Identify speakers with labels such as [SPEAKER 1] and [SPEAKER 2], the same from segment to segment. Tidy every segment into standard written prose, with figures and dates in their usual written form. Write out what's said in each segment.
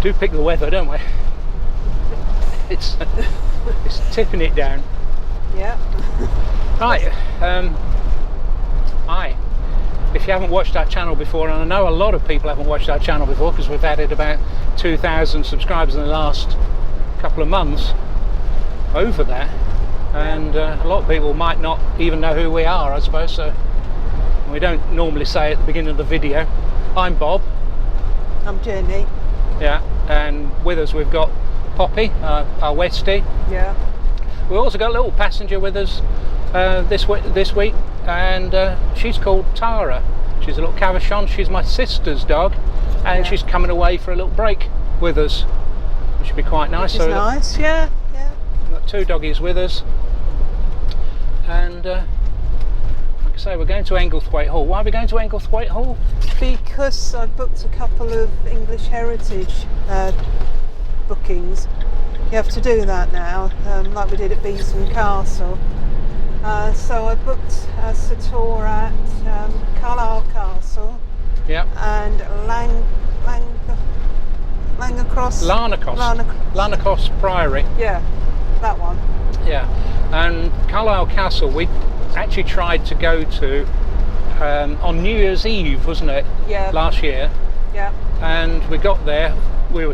[SPEAKER 1] do pick the weather, don't we? It's tipping it down.
[SPEAKER 2] Yeah.
[SPEAKER 1] Right. Hi. If you haven't watched our channel before, and I know a lot of people haven't watched our channel before because we've added about 2,000 subscribers in the last couple of months, over that, and a lot of people might not even know who we are, I suppose. So we don't normally say at the beginning of the video. I'm Bob.
[SPEAKER 2] I'm Jenny.
[SPEAKER 1] Yeah, and with us we've got Poppy, our Westie.
[SPEAKER 2] Yeah.
[SPEAKER 1] We've also got a little passenger with us this week, and she's called Tara. She's a little Cavascon. She's my sister's dog, and she's coming away for a little break with us, which should be quite nice.
[SPEAKER 2] Which is nice, yeah.
[SPEAKER 1] We've got two doggies with us, and like I say, we're going to Englethwaite Hall. Why are we going to Englethwaite Hall?
[SPEAKER 2] Because I booked a couple of English heritage bookings. You have to do that now, like we did at Beeston Castle. So I booked a tour at Carlisle Castle.
[SPEAKER 1] Yeah.
[SPEAKER 2] And
[SPEAKER 1] Lanacross Priory.
[SPEAKER 2] Yeah, that one.
[SPEAKER 1] Yeah, and Carlisle Castle we actually tried to go to on New Year's Eve, wasn't it?
[SPEAKER 2] Yeah.
[SPEAKER 1] Last year.
[SPEAKER 2] Yeah.
[SPEAKER 1] And we got there. We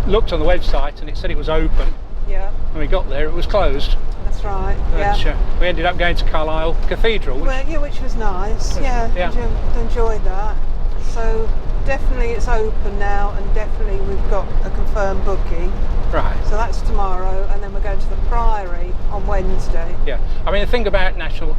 [SPEAKER 1] looked on the website and it said it was open.
[SPEAKER 2] Yeah.
[SPEAKER 1] When we got there, it was closed.
[SPEAKER 2] That's right.
[SPEAKER 1] Yeah. We ended up going to Carlisle Cathedral.
[SPEAKER 2] Which was nice. Yeah.
[SPEAKER 1] Yeah.
[SPEAKER 2] Enjoyed that. So definitely it's open now, and definitely we've got a confirmed booking.
[SPEAKER 1] Right.
[SPEAKER 2] So that's tomorrow, and then we're going to the Priory on Wednesday.
[SPEAKER 1] Yeah. I mean, the thing about National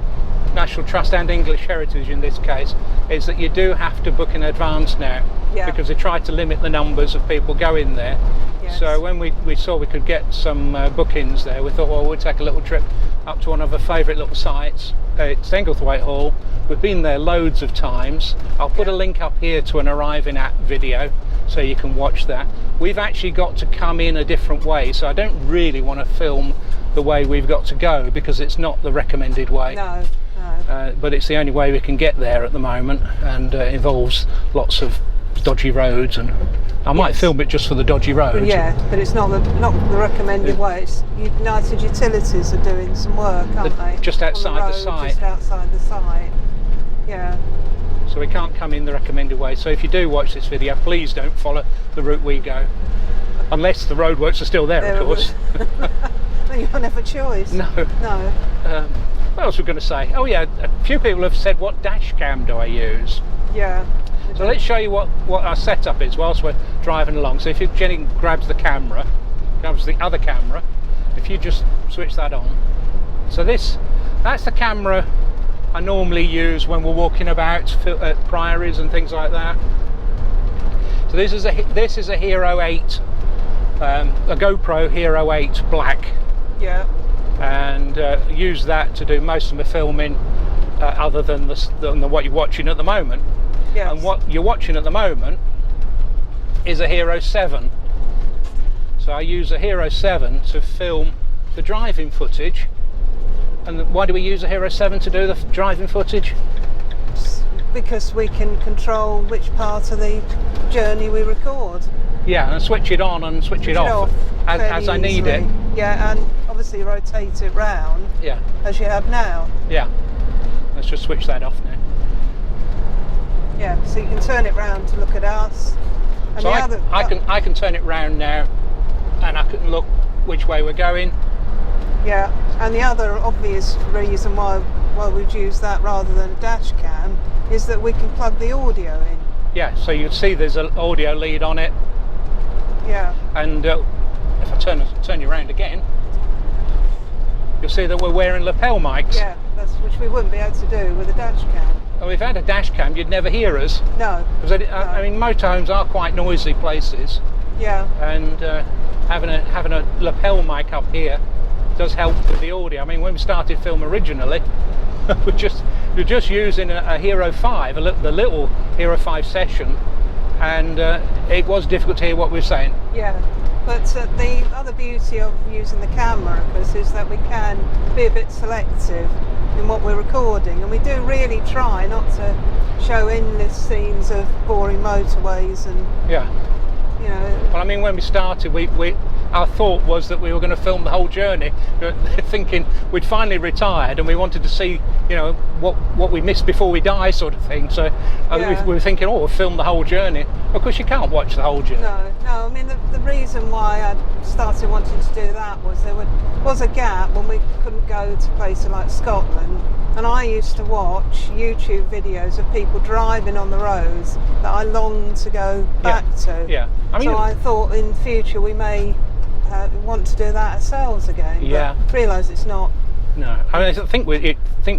[SPEAKER 1] Trust and English Heritage in this case is that you do have to book in advance now.
[SPEAKER 2] Yeah.
[SPEAKER 1] Because they try to limit the numbers of people going there.
[SPEAKER 2] Yes.
[SPEAKER 1] So when we saw we could get some bookings there, we thought, well, we'll take a little trip up to one of our favourite little sites. It's Englethwaite Hall. We've been there loads of times. I'll put a link up here to an arriving at video so you can watch that. We've actually got to come in a different way, so I don't really want to film the way we've got to go because it's not the recommended way.
[SPEAKER 2] No.
[SPEAKER 1] But it's the only way we can get there at the moment, and it involves lots of dodgy roads, and I might film it just for the dodgy roads.
[SPEAKER 2] Yeah, but it's not the recommended way. It's United Utilities are doing some work, aren't they?
[SPEAKER 1] Just outside the site.
[SPEAKER 2] Just outside the site. Yeah.
[SPEAKER 1] So we can't come in the recommended way. So if you do watch this video, please don't follow the route we go, unless the roadworks are still there, of course.
[SPEAKER 2] Then you won't have a choice.
[SPEAKER 1] No. What else we're going to say? Oh yeah, a few people have said, what dash cam do I use?
[SPEAKER 2] Yeah.
[SPEAKER 1] So let's show you what our setup is whilst we're driving along. So if Jenny grabs the other camera, if you just switch that on. So that's the camera I normally use when we're walking about at priories and things like that. So this is a Hero 8, a GoPro Hero 8 Black.
[SPEAKER 2] Yeah.
[SPEAKER 1] And use that to do most of my filming, other than what you're watching at the moment.
[SPEAKER 2] Yes.
[SPEAKER 1] And what you're watching at the moment is a Hero 7. So I use a Hero 7 to film the driving footage. And why do we use a Hero 7 to do the driving footage?
[SPEAKER 2] Because we can control which part of the journey we record.
[SPEAKER 1] Yeah, and switch it on and switch it off as I need it.
[SPEAKER 2] Yeah, and obviously rotate it round.
[SPEAKER 1] Yeah. As
[SPEAKER 2] you have now.
[SPEAKER 1] Yeah. Let's just switch that off now.
[SPEAKER 2] Yeah, so you can turn it round to look at us. And
[SPEAKER 1] so I can turn it round now, and I can look which way we're going.
[SPEAKER 2] Yeah, and the other obvious reason why we'd use that rather than a dash cam is that we can plug the audio in.
[SPEAKER 1] Yeah, so you'd see there's an audio lead on it.
[SPEAKER 2] Yeah.
[SPEAKER 1] And if I turn you around again, you'll see that we're wearing lapel mics.
[SPEAKER 2] Yeah, which we wouldn't be able to do with a dash cam.
[SPEAKER 1] Well, if we had a dash cam, you'd never hear us.
[SPEAKER 2] No.
[SPEAKER 1] Because I mean, motorhomes are quite noisy places.
[SPEAKER 2] Yeah.
[SPEAKER 1] And having a lapel mic up here does help with the audio. I mean, when we started film originally, we're just using a Hero 5, the little Hero 5 session, and it was difficult to hear what we were saying.
[SPEAKER 2] Yeah, but the other beauty of using the camera, of course, is that we can be a bit selective in what we're recording, and we do really try not to show endless scenes of boring motorways and you know.
[SPEAKER 1] Well, I mean, when we started, our thought was that we were going to film the whole journey, thinking we'd finally retired and we wanted to see, you know, what we missed before we die, sort of thing. So we were thinking, oh, we'll film the whole journey. Of course, you can't watch the whole journey.
[SPEAKER 2] No. I mean, the reason why I started wanting to do that was there was a gap when we couldn't go to places like Scotland, and I used to watch YouTube videos of people driving on the roads that I longed to go back to.
[SPEAKER 1] Yeah. I mean,
[SPEAKER 2] so I thought in future we may want to do that ourselves again.
[SPEAKER 1] Yeah.
[SPEAKER 2] But realise it's not.
[SPEAKER 1] No, I mean, I think we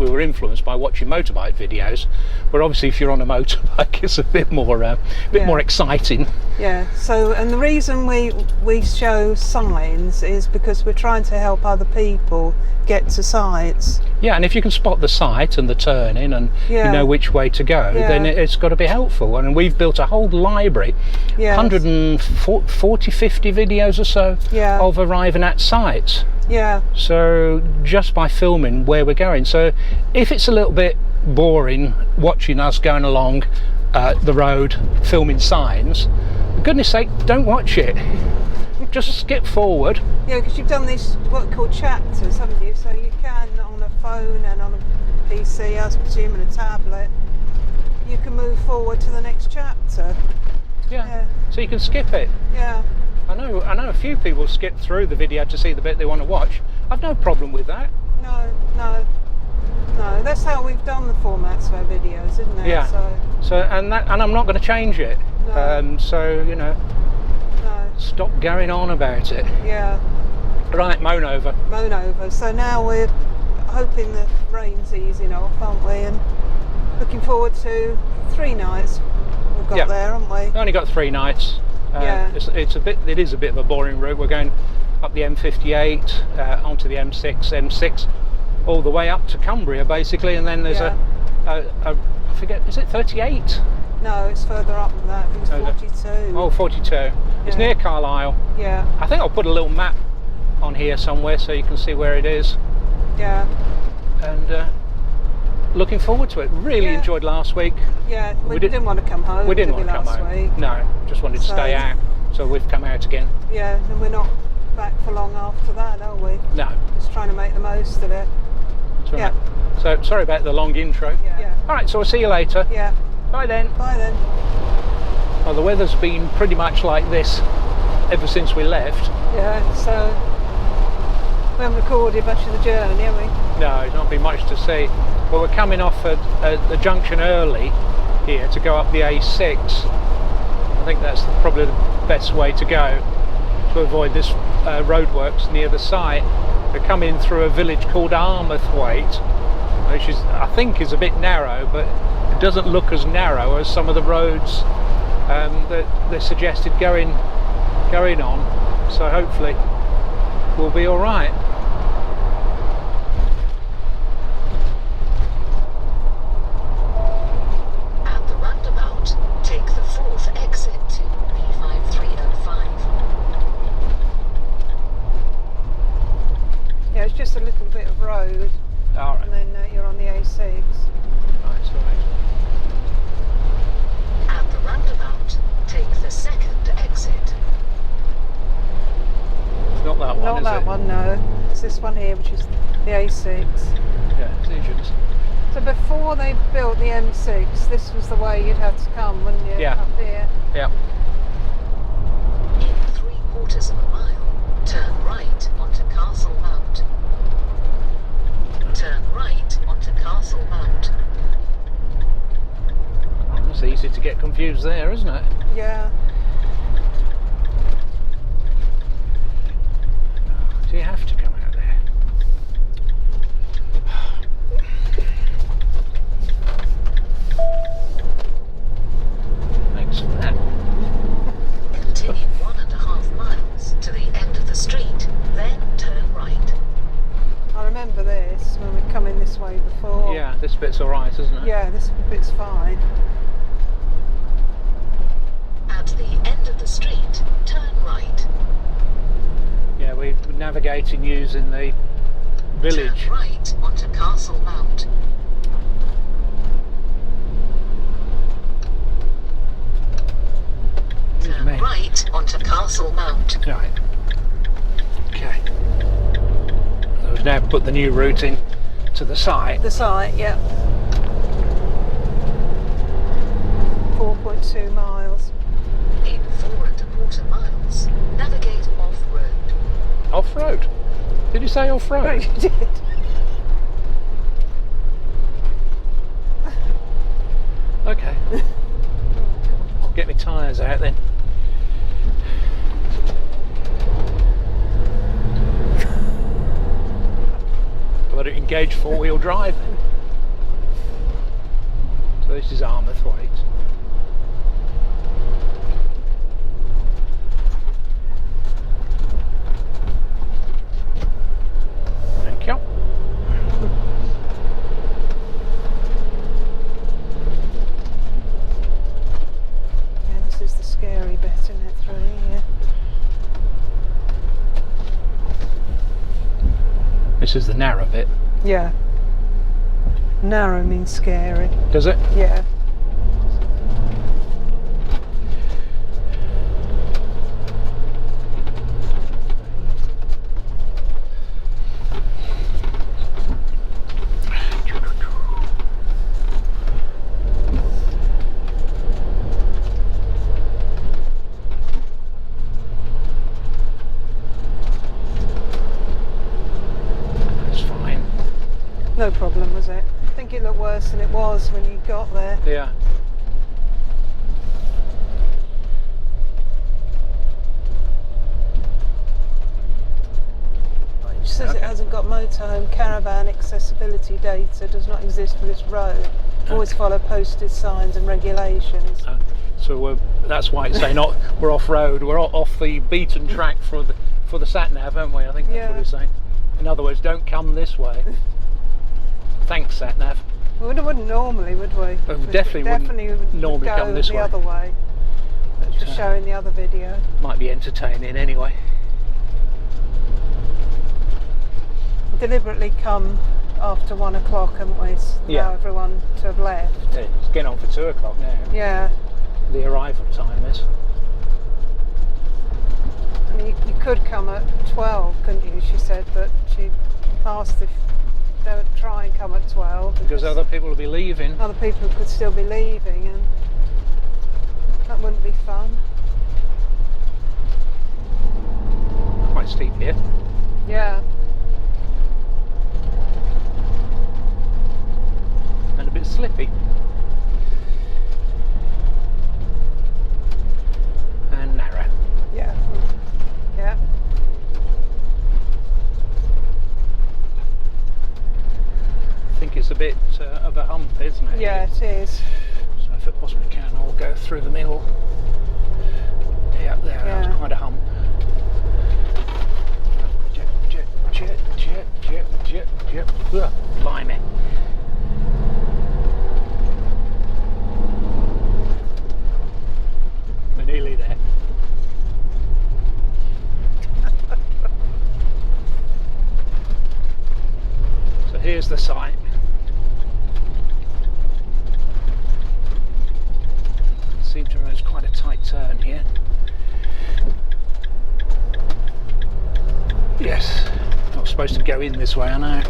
[SPEAKER 1] were influenced by watching motorbike videos, where obviously if you're on a motorbike, it's a bit more more exciting.
[SPEAKER 2] Yeah. So, and the reason we show signs is because we're trying to help other people get to sites.
[SPEAKER 1] Yeah, and if you can spot the site and the turning and you know which way to go, then it's got to be helpful. And we've built a whole library, 140, 50 videos or so of arriving at sites.
[SPEAKER 2] Yeah.
[SPEAKER 1] So just by filming where we're going. So if it's a little bit boring watching us going along the road filming signs, for goodness sake, don't watch it. Just skip forward.
[SPEAKER 2] Yeah, because you've done these what are called chapters, haven't you? So you can on a phone and on a PC, I presume, and a tablet, you can move forward to the next chapter.
[SPEAKER 1] Yeah. So you can skip it.
[SPEAKER 2] Yeah.
[SPEAKER 1] I know a few people skip through the video to see the bit they want to watch. I've no problem with that.
[SPEAKER 2] No. That's how we've done the formats of our videos, isn't it?
[SPEAKER 1] Yeah. So and I'm not going to change it.
[SPEAKER 2] No.
[SPEAKER 1] So you know.
[SPEAKER 2] No.
[SPEAKER 1] Stop going on about it.
[SPEAKER 2] Yeah.
[SPEAKER 1] Right, moan over.
[SPEAKER 2] So now we're hoping the rain's easing off, aren't we? And looking forward to 3 nights we've got there, haven't we?
[SPEAKER 1] We only got 3 nights. It is a bit of a boring route. We're going up the M58, onto the M6, all the way up to Cumbria basically, and then there's I forget, is it 38?
[SPEAKER 2] No, it's further up than that. I think it's 42.
[SPEAKER 1] Oh, 42. It's near Carlisle.
[SPEAKER 2] Yeah.
[SPEAKER 1] I think I'll put a little map on here somewhere so you can see where it is.
[SPEAKER 2] Yeah.
[SPEAKER 1] And looking forward to it. Really enjoyed last week.
[SPEAKER 2] Yeah, we didn't want to come home.
[SPEAKER 1] We didn't want to come home.
[SPEAKER 2] Week.
[SPEAKER 1] No, just wanted to stay out. So we've come out again.
[SPEAKER 2] Yeah, and we're not back for long after that, are we?
[SPEAKER 1] No.
[SPEAKER 2] Just trying to make the most of it.
[SPEAKER 1] That's right. Yeah. So sorry about the long intro.
[SPEAKER 2] Yeah.
[SPEAKER 1] All right, so I'll see you later.
[SPEAKER 2] Yeah.
[SPEAKER 1] Bye then.
[SPEAKER 2] Bye then.
[SPEAKER 1] Well, the weather's been pretty much like this ever since we left.
[SPEAKER 2] Yeah, so we haven't recorded much of the journey, have we?
[SPEAKER 1] No, there's not been much to see. But we're coming off at the junction early here to go up the A6. I think that's probably the best way to go to avoid this roadworks near the site. We're coming through a village called Englethwaite, which I think is a bit narrow, but it doesn't look as narrow as some of the roads that they suggested going on. So hopefully we'll be all right.
[SPEAKER 3] At the roundabout, take the 4th exit to B5305.
[SPEAKER 2] Yeah, it's just a little bit of road.
[SPEAKER 1] All right.
[SPEAKER 2] And then you're on the A6.
[SPEAKER 1] Right, sorry.
[SPEAKER 3] At the roundabout, take the 2nd exit.
[SPEAKER 1] It's not that one,
[SPEAKER 2] Not
[SPEAKER 1] is
[SPEAKER 2] that
[SPEAKER 1] it?
[SPEAKER 2] one, no. It's this one here, which is the A6.
[SPEAKER 1] Yeah, it's Asians.
[SPEAKER 2] So before they built the M6, this was the way you'd have to come, wouldn't you?
[SPEAKER 1] Yeah.
[SPEAKER 2] Up here.
[SPEAKER 1] Yeah.
[SPEAKER 3] In 3/4 of a mile, turn right onto Castle Mount. Turn right onto Castle Mount.
[SPEAKER 1] Oh, it's easy to get confused there, isn't it?
[SPEAKER 2] Yeah.
[SPEAKER 1] Do you have to come out there? Thanks for that.
[SPEAKER 3] Continue 1.5 miles to the end of the street, then turn right.
[SPEAKER 2] I remember this when we'd come in this way before.
[SPEAKER 1] Yeah, this bit's alright, isn't it?
[SPEAKER 2] Yeah, this bit's fine.
[SPEAKER 3] At the end of the street, turn right.
[SPEAKER 1] Yeah, we're navigating using the village.
[SPEAKER 3] Turn right onto Castle Mount. Turn right onto Castle Mount.
[SPEAKER 1] Right. Okay. So we've now put the new route in to the site.
[SPEAKER 2] The site, yeah. 4.2 miles.
[SPEAKER 3] In 4¼ miles, navigate off-road.
[SPEAKER 1] Off-road? Did you say off-road?
[SPEAKER 2] You did.
[SPEAKER 1] Okay. I'll get my tyres out then. Got to engage four-wheel drive. So this is Englethwaite. Thank you.
[SPEAKER 2] Yeah, this is the scary bit, isn't it, through here?
[SPEAKER 1] This is the narrow bit.
[SPEAKER 2] Yeah. Narrow means scary.
[SPEAKER 1] Does it?
[SPEAKER 2] Yeah. No problem, was it? I think it looked worse than it was when you got there.
[SPEAKER 1] Yeah.
[SPEAKER 2] It says it hasn't got motorhome caravan accessibility data, does not exist for this road. Always follow posted signs and regulations.
[SPEAKER 1] So that's why it's saying we're off road. We're off the beaten track for the sat nav, aren't we? I think that's what it's saying. In other words, don't come this way. Thanks, sat nav.
[SPEAKER 2] We wouldn't normally, would we?
[SPEAKER 1] We definitely wouldn't normally
[SPEAKER 2] go
[SPEAKER 1] come this way.
[SPEAKER 2] The other way. That's just showing the other video.
[SPEAKER 1] Might be entertaining anyway.
[SPEAKER 2] Deliberately come after 1 o'clock, haven't we? Allow everyone to have left.
[SPEAKER 1] Yeah, it's getting on for 2 o'clock now.
[SPEAKER 2] Yeah.
[SPEAKER 1] The arrival time is.
[SPEAKER 2] I mean, you could come at 12, couldn't you? She said, but she asked if they would try and come at 12
[SPEAKER 1] because other people will be leaving.
[SPEAKER 2] Other people could still be leaving, and that wouldn't be fun.
[SPEAKER 1] Quite steep here.
[SPEAKER 2] Yeah.
[SPEAKER 1] And a bit slippy. And narrow.
[SPEAKER 2] Yeah. Yeah.
[SPEAKER 1] I think it's a bit of a hump, isn't it?
[SPEAKER 2] Yeah, it is.
[SPEAKER 1] So if it possibly can, I'll go through the middle. Yeah, there, that's quite a hump. Jet. Blimey. We're nearly there. So here's the site. Seems to there's quite a tight turn here. Yes, not supposed to go in this way, I know.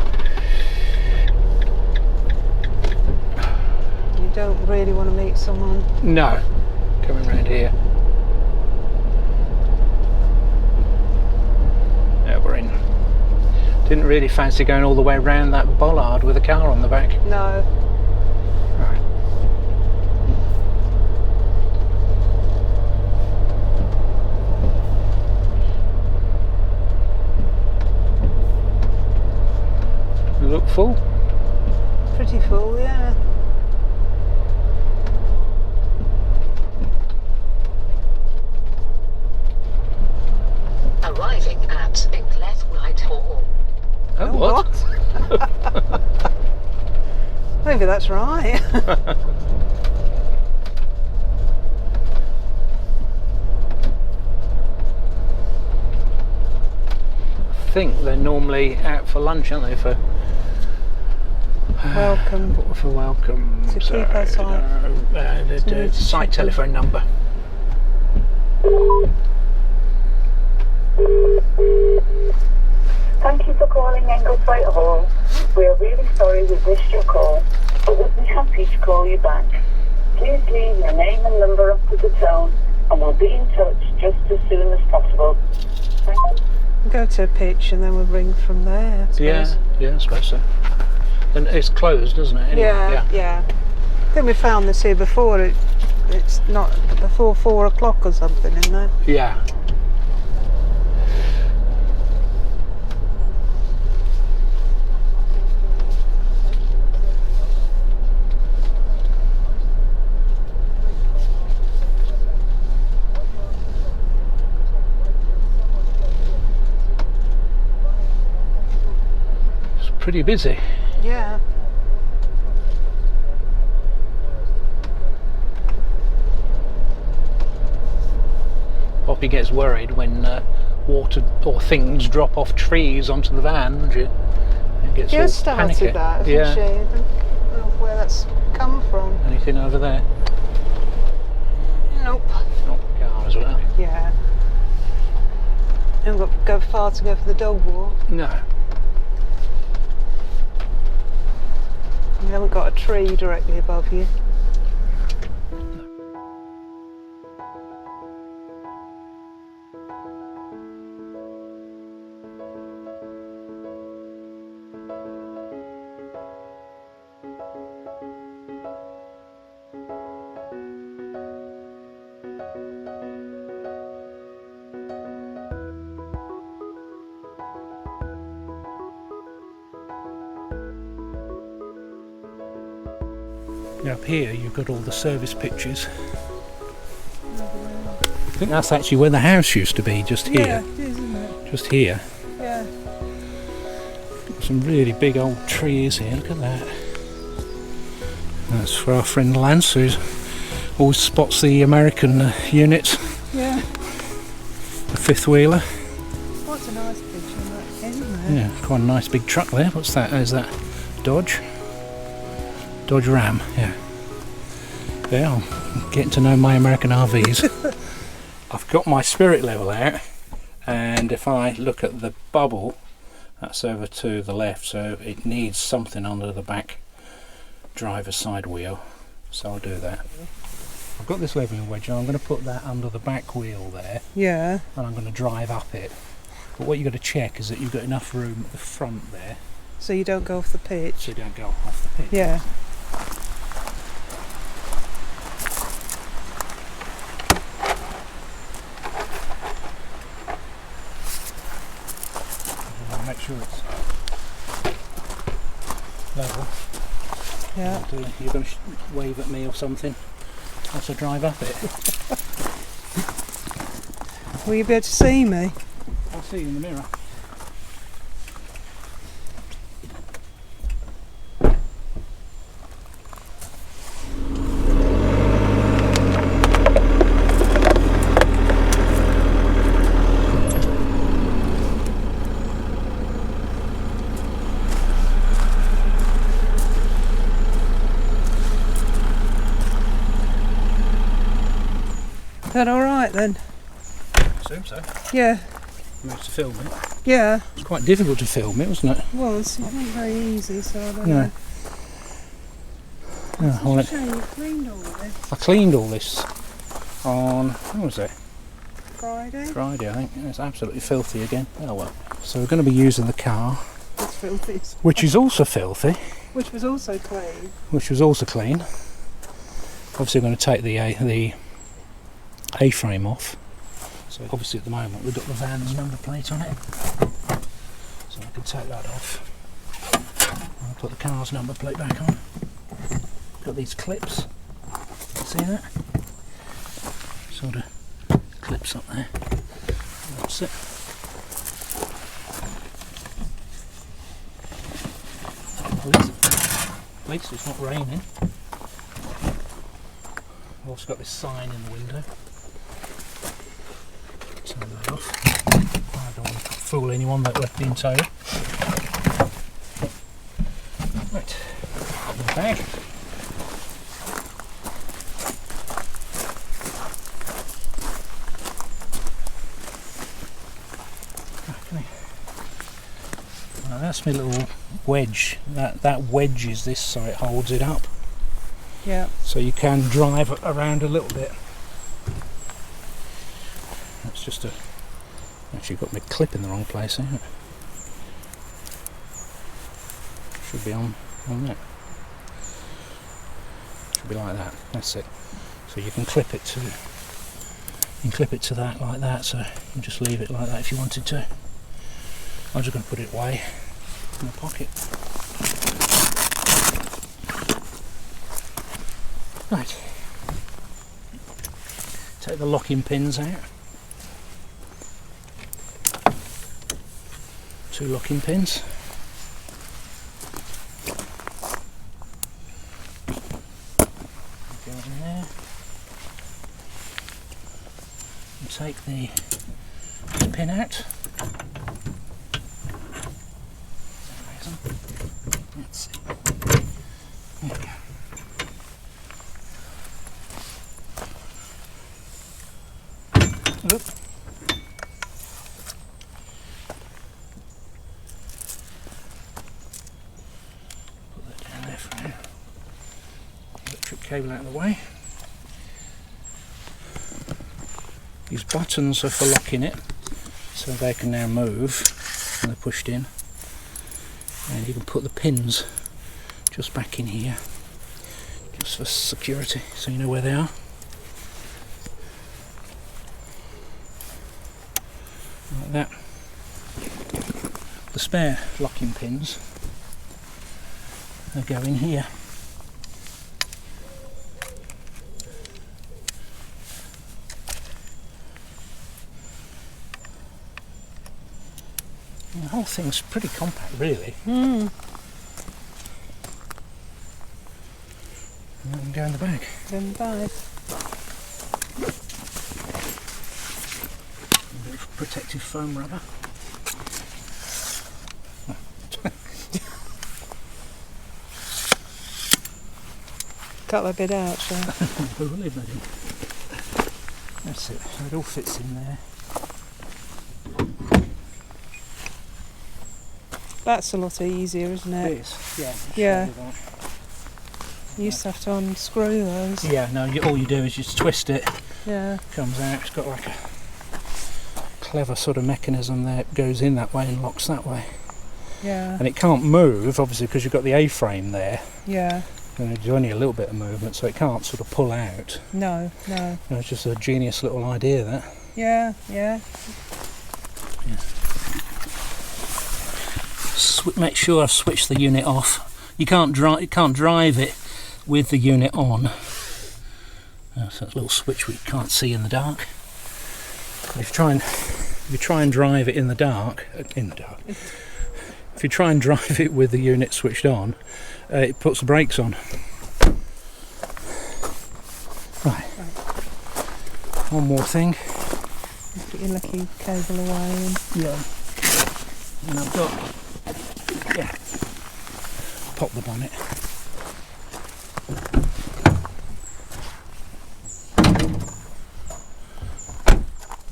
[SPEAKER 2] You don't really want to meet someone.
[SPEAKER 1] No, coming round here. Yeah, we're in. Didn't really fancy going all the way around that bollard with a car on the back.
[SPEAKER 2] No.
[SPEAKER 1] Right. Look full?
[SPEAKER 2] Pretty full, yeah.
[SPEAKER 3] Arriving at Englethwaite Hall.
[SPEAKER 1] Oh, what?
[SPEAKER 2] Maybe that's right.
[SPEAKER 1] I think they're normally out for lunch, aren't they? For
[SPEAKER 2] welcome.
[SPEAKER 1] For welcome.
[SPEAKER 2] To keep us on.
[SPEAKER 1] The site telephone number.
[SPEAKER 4] Thank you for calling Englethwaite Hall. We are really sorry we've missed your call, but we'll be happy to call you back. Please leave your name and number after the tone, and we'll be in touch just as soon as possible. Thank you.
[SPEAKER 2] Go to a pitch and then we'll ring from there, I suppose.
[SPEAKER 1] Yeah, I suppose so. And it's closed, isn't it? Anyway,
[SPEAKER 2] Yeah. I think we found this here before. It's not before 4 o'clock or something, isn't it?
[SPEAKER 1] Yeah. It's pretty busy.
[SPEAKER 2] Yeah.
[SPEAKER 1] Poppy gets worried when water or things drop off trees onto the van, doesn't she? It gets
[SPEAKER 2] She
[SPEAKER 1] all
[SPEAKER 2] has started
[SPEAKER 1] panicky.
[SPEAKER 2] that, hasn't she? I don't know where that's come from.
[SPEAKER 1] Anything over there?
[SPEAKER 2] Nope.
[SPEAKER 1] Not car as well.
[SPEAKER 2] Yeah. Haven't got to go far to go for the dog walk.
[SPEAKER 1] No.
[SPEAKER 2] You haven't got a tree directly above you.
[SPEAKER 1] Up here you've got all the service pictures. I think that's actually where the house used to be, just here.
[SPEAKER 2] Yeah, it is, isn't it?
[SPEAKER 1] Just here.
[SPEAKER 2] Yeah.
[SPEAKER 1] Some really big old trees here, look at that. That's for our friend Lance, who always spots the American units,
[SPEAKER 2] Yeah.
[SPEAKER 1] the fifth wheeler.
[SPEAKER 2] What's a nice picture of that, isn't it?
[SPEAKER 1] Yeah, quite a nice big truck there. What's that? Is that Dodge? Dodge Ram, yeah. Yeah, I'm getting to know my American RVs. I've got my spirit level out, and if I look at the bubble, that's over to the left, so it needs something under the back driver's side wheel, so I'll do that. I've got this leveling wedge and I'm going to put that under the back wheel there,
[SPEAKER 2] Yeah.
[SPEAKER 1] and I'm going to drive up it. But what you've got to check is that you've got enough room at the front there,
[SPEAKER 2] So you don't go off the pitch.
[SPEAKER 1] so you don't go off the pitch.
[SPEAKER 2] Yeah.
[SPEAKER 1] Make sure it's level.
[SPEAKER 2] Yeah.
[SPEAKER 1] And, you're going to wave at me or something as I drive up it.
[SPEAKER 2] Will you be able to see me?
[SPEAKER 1] I'll see you in the mirror.
[SPEAKER 2] Is that alright then?
[SPEAKER 1] I assume so.
[SPEAKER 2] Yeah.
[SPEAKER 1] Managed to film it.
[SPEAKER 2] Yeah.
[SPEAKER 1] It was quite difficult to film it, wasn't it?
[SPEAKER 2] It was. It wasn't very easy, so I don't
[SPEAKER 1] No.
[SPEAKER 2] know.
[SPEAKER 1] Yeah, well,
[SPEAKER 2] It's a shame you cleaned all this.
[SPEAKER 1] I cleaned all this on, when was it?
[SPEAKER 2] Friday?
[SPEAKER 1] Friday, I think. It's absolutely filthy again. Oh well. So we're going to be using the car,
[SPEAKER 2] It's filthy.
[SPEAKER 1] which is also filthy,
[SPEAKER 2] Which was also clean.
[SPEAKER 1] which was also clean. Obviously, we're going to take the A-frame off. So obviously, at the moment, we've got the van's number plate on it. So I can take that off. I'll put the car's number plate back on. Got these clips. See that? Sort of clips up there. That's it. At least it's not raining. I've also got this sign in the window. Turn that off. I don't want to fool anyone that we're being towed. Right, in the bag. That's my little wedge. That wedges this so it holds it up.
[SPEAKER 2] Yeah.
[SPEAKER 1] So you can drive around a little bit. That's just a... Actually got my clip in the wrong place, haven't it? Should be on that. Should be like that. That's it. So you can clip it to... You can clip it to that like that, so you can just leave it like that if you wanted to. I'm just going to put it away in the pocket. Right. Take the locking pins out. 2 locking pins. Go in there. And take the pin out. Let's see. There we go. Oop. Put that down there for now. Electric cable out of the way. These buttons are for locking it, so they can now move when they're pushed in. And you can put the pins just back in here, just for security, so you know where they are. Like that. The spare locking pins go in here. And the whole thing's pretty compact, really. And that can go in the bag.
[SPEAKER 2] In the bag.
[SPEAKER 1] A bit of protective foam rubber.
[SPEAKER 2] Cut that bit out, so.
[SPEAKER 1] That's it, so it all fits in there.
[SPEAKER 2] That's a lot easier, isn't
[SPEAKER 1] It
[SPEAKER 2] it?
[SPEAKER 1] is, yeah.
[SPEAKER 2] Yeah. You used to have to unscrew those.
[SPEAKER 1] Yeah, no, all you do is just twist it,
[SPEAKER 2] Yeah.
[SPEAKER 1] comes out, it's got like a clever sort of mechanism there, it goes in that way and locks that way.
[SPEAKER 2] Yeah.
[SPEAKER 1] And it can't move, obviously, because you've got the A-frame there,
[SPEAKER 2] Yeah.
[SPEAKER 1] and there's only a little bit of movement, so it can't sort of pull out.
[SPEAKER 2] No, no.
[SPEAKER 1] You know, it's just a genius little idea, that.
[SPEAKER 2] Yeah, yeah.
[SPEAKER 1] Make sure I've switched the unit off. You can't drive it with the unit on. So that's a little switch we can't see in the dark. If you try and drive it in the dark, if you try and drive it with the unit switched on, it puts the brakes on. Right. One more thing.
[SPEAKER 2] Put your lucky cable away. And
[SPEAKER 1] Yeah. And I've got. Yeah. Pop the bonnet.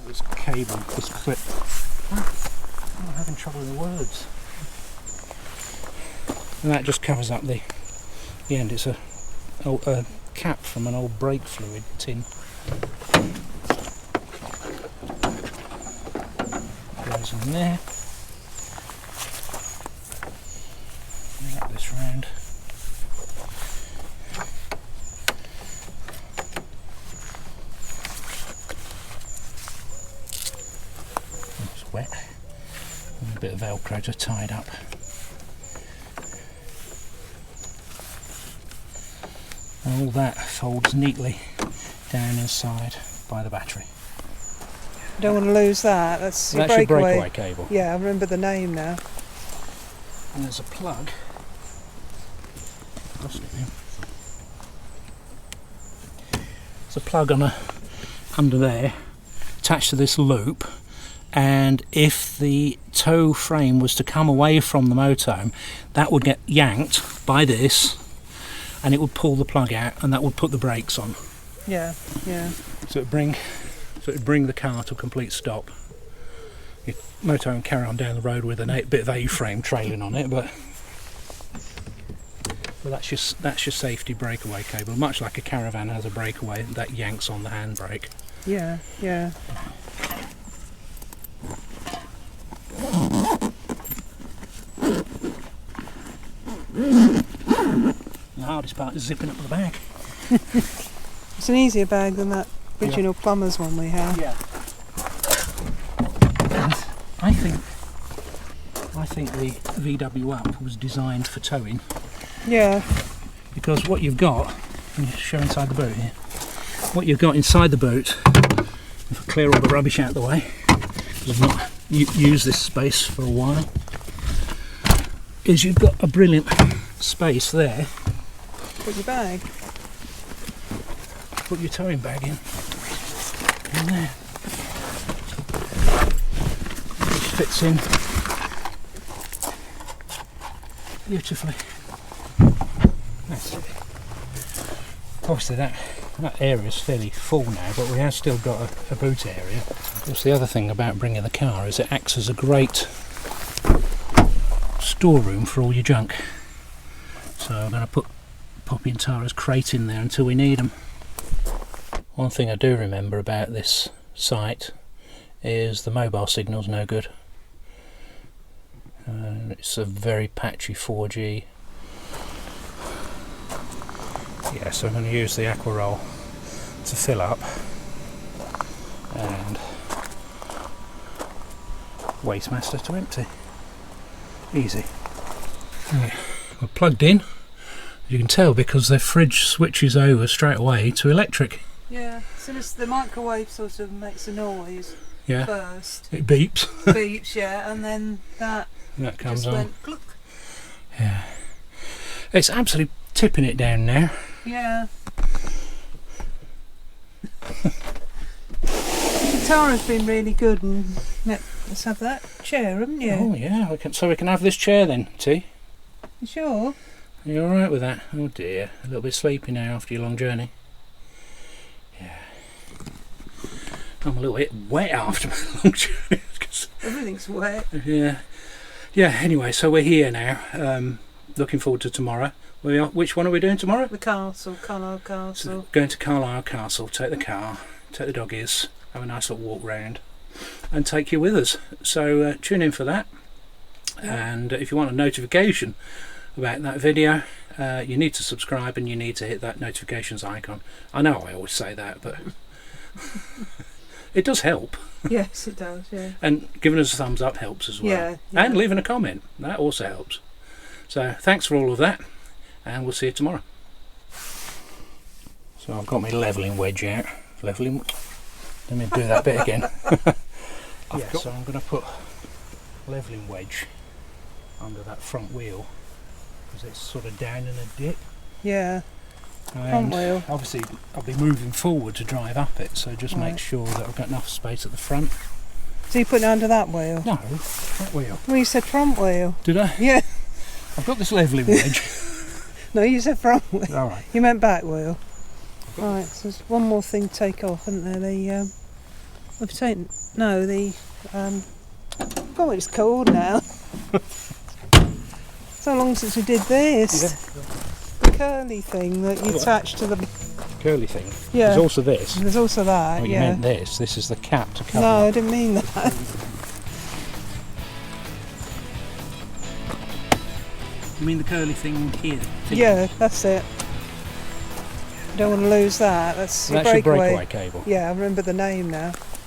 [SPEAKER 1] This cable, this clip. Oh, I'm having trouble with the words. And that just covers up the end. It's a cap from an old brake fluid tin. Goes in there. Wrap this round. It's wet. And a bit of Velcro to tie it up. And all that folds neatly down inside by the battery.
[SPEAKER 2] don't want to lose that. That's your
[SPEAKER 1] That's your
[SPEAKER 2] breakaway.
[SPEAKER 1] breakaway cable.
[SPEAKER 2] Yeah, I remember the name now.
[SPEAKER 1] And there's a plug. There's a plug under there, attached to this loop, and if the tow frame was to come away from the motorhome, that would get yanked by this, and it would pull the plug out, and that would put the brakes on.
[SPEAKER 2] Yeah, yeah.
[SPEAKER 1] So it'd bring the car to a complete stop. your motorhome carry on down the road with a bit of A-frame trailing on it, but that's your safety breakaway cable. Much like a Caravan has a breakaway that yanks on the handbrake.
[SPEAKER 2] Yeah, yeah.
[SPEAKER 1] The hardest part is zipping up the bag.
[SPEAKER 2] It's an easier bag than that original plumber's one we had.
[SPEAKER 1] Yeah. And I think the VW Up was designed for towing.
[SPEAKER 2] Yeah.
[SPEAKER 1] Because what you've got, let me show inside the boot here. What you've got inside the boot, if I clear all the rubbish out of the way, because I've not used this space for a while, is you've got a brilliant space there.
[SPEAKER 2] Put your bag.
[SPEAKER 1] Put your towing bag in there. It fits in beautifully. That's it. Obviously that area is fairly full now, but we have still got a boot area. Of course, the other thing about bringing the car is it acts as a great storeroom for all your junk. So I'm going to put Poppy and Tara's crate in there until we need them. One thing I do remember about this site is the mobile signal's no good. It's a very patchy 4G. Yeah, so I'm going to use the Aquaroll to fill up and Wastemaster to empty. Easy. Right, we're plugged in. You can tell because the fridge switches over straight away to electric.
[SPEAKER 2] Yeah, as soon as the microwave sort of makes a noise first.
[SPEAKER 1] It beeps.
[SPEAKER 2] Beeps, yeah, and then that
[SPEAKER 1] comes
[SPEAKER 2] just
[SPEAKER 1] on.
[SPEAKER 2] went cluck.
[SPEAKER 1] Yeah. It's absolutely tipping it down now.
[SPEAKER 2] Yeah. Tara's been really good, and let's have that chair, haven't you?
[SPEAKER 1] Oh yeah, so we can have this chair then, T.
[SPEAKER 2] You sure?
[SPEAKER 1] Are you alright with that? Oh dear, a little bit sleepy now after your long journey. Yeah. I'm a little bit wet after my long journey.
[SPEAKER 2] Everything's wet.
[SPEAKER 1] Yeah. Yeah, anyway, so we're here now. Looking forward to tomorrow. Which one are we doing tomorrow?
[SPEAKER 2] The castle, Carlisle Castle.
[SPEAKER 1] So going to Carlisle Castle, take the car, take the doggies, have a nice little walk round and take you with us. So tune in for that. Yeah. And if you want a notification about that video, you need to subscribe and you need to hit that notifications icon. I know I always say that, but it does help.
[SPEAKER 2] Yes, it does, yeah.
[SPEAKER 1] And giving us a thumbs up helps as well.
[SPEAKER 2] Yeah.
[SPEAKER 1] And leaving a comment, that also helps. So thanks for all of that, and we'll see you tomorrow. So I've got my levelling wedge out. Levelling. Let me do that bit again. So I'm going to put levelling wedge under that front wheel because it's sort of down in a dip.
[SPEAKER 2] Yeah.
[SPEAKER 1] And
[SPEAKER 2] front wheel.
[SPEAKER 1] Obviously I'll be moving forward to drive up it, so just make sure that I've got enough space at the front.
[SPEAKER 2] So you put it under that wheel?
[SPEAKER 1] No, front wheel.
[SPEAKER 2] Well, you said front wheel.
[SPEAKER 1] Did I?
[SPEAKER 2] Yeah.
[SPEAKER 1] I've got this levelling wedge.
[SPEAKER 2] No, you said front wheel.
[SPEAKER 1] Alright.
[SPEAKER 2] You meant back wheel. Right, so there's one more thing to take off, isn't there? The I've taken I forgot what it's called now. So long since we did this.
[SPEAKER 1] Yeah.
[SPEAKER 2] The curly thing that you attach to the
[SPEAKER 1] Curly thing.
[SPEAKER 2] Yeah.
[SPEAKER 1] There's also this.
[SPEAKER 2] There's also that.
[SPEAKER 1] Oh, you
[SPEAKER 2] yeah.
[SPEAKER 1] meant this. This is the cap to cover.
[SPEAKER 2] No, I didn't mean that.
[SPEAKER 1] You mean the curly thing here?
[SPEAKER 2] Yeah, that's it. You don't want to lose that. That's your breakaway
[SPEAKER 1] cable.
[SPEAKER 2] Yeah, I remember the name now.